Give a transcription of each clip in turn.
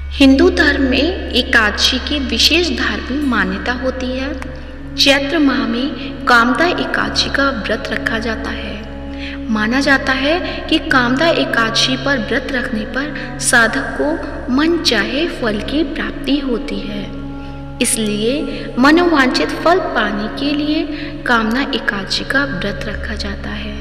हिंदू धर्म में एकादशी की विशेष धार्मिक मान्यता होती है। चैत्र माह में कामदा एकादशी का व्रत रखा जाता है। माना जाता है कि कामदा एकादशी पर व्रत रखने पर साधक को मन चाहे फल की प्राप्ति होती है। इसलिए मनोवांछित फल पाने के लिए कामदा एकादशी का व्रत रखा जाता है।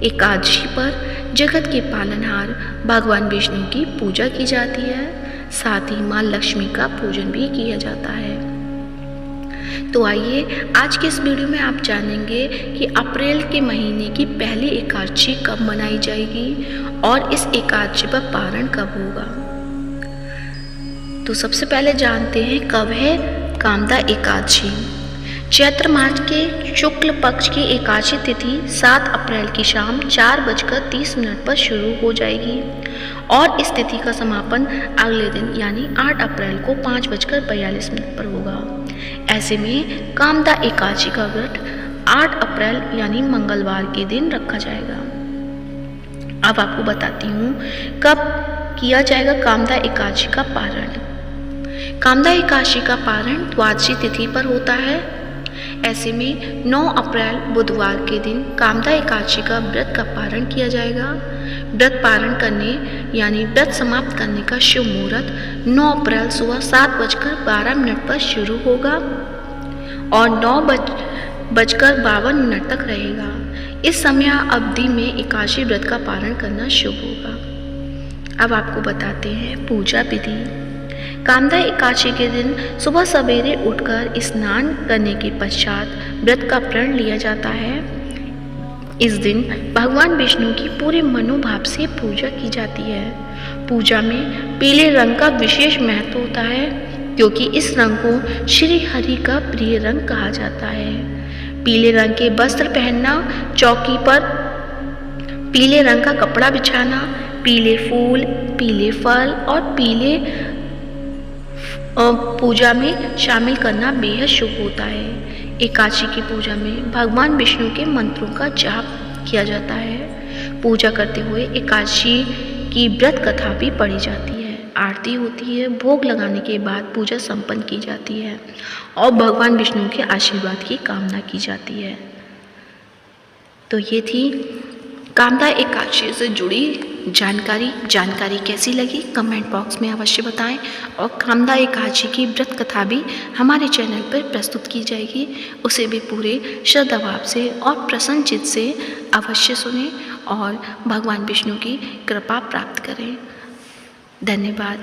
एकादशी पर जगत के पालनहार भगवान विष्णु की पूजा की जाती है। साथ ही माँ लक्ष्मी का पूजन भी किया जाता है। तो आइए आज के इस वीडियो में आप जानेंगे कि अप्रैल के महीने की पहली एकादशी कब मनाई जाएगी और इस एकादशी पर पारण कब होगा। तो सबसे पहले जानते हैं कब है कामदा एकादशी। चैत्र मास के शुक्ल पक्ष की एकादशी तिथि 7 अप्रैल की शाम 4:30 पर शुरू हो जाएगी और इस तिथि का समापन अगले दिन यानी 8 अप्रैल को 5:42 पर होगा। ऐसे में कामदा एकादशी का व्रत 8 अप्रैल यानी मंगलवार के दिन रखा जाएगा। अब आपको बताती हूँ कब किया जाएगा कामदा एकादशी का पारण। कामदा एकादशी का पारण द्वादशी तिथि पर होता है। ऐसे में 9 अप्रैल बुधवार के दिन कामदा एकादशी का व्रत का पारण किया जाएगा। व्रत पारण करने यानी व्रत समाप्त करने का शुभ मुहूर्त 9 अप्रैल सुबह 7:12 पर शुरू होगा और 9:52 तक रहेगा। इस समय अवधि में एकादशी व्रत का पारण करना शुभ होगा। अब आपको बताते हैं पूजा विधि। कामदा एकादशी के दिन सुबह सवेरे उठकर स्नान करने के पश्चात व्रत का प्रण लिया जाता है। इस दिन भगवान विष्णु की पूरे मनोभाव से पूजा की जाती है। पूजा में पीले रंग का विशेष महत्व होता है क्योंकि इस रंग को श्री हरि का प्रिय रंग कहा जाता है। पीले रंग के वस्त्र पहनना, चौकी पर पीले रंग का कपड़ा बिछाना, पीले फूल, पीले फल और पीले पूजा में शामिल करना बेहद शुभ होता है। एकादशी की पूजा में भगवान विष्णु के मंत्रों का जाप किया जाता है। पूजा करते हुए एकादशी की व्रत कथा भी पढ़ी जाती है, आरती होती है। भोग लगाने के बाद पूजा संपन्न की जाती है और भगवान विष्णु के आशीर्वाद की कामना की जाती है। तो ये थी कामदा एकादशी से जुड़ी जानकारी कैसी लगी कमेंट बॉक्स में अवश्य बताएं। और कामदा एकादशी की व्रत कथा भी हमारे चैनल पर प्रस्तुत की जाएगी, उसे भी पूरे श्रद्धा भाव से और प्रसन्न चित्त से अवश्य सुनें और भगवान विष्णु की कृपा प्राप्त करें। धन्यवाद।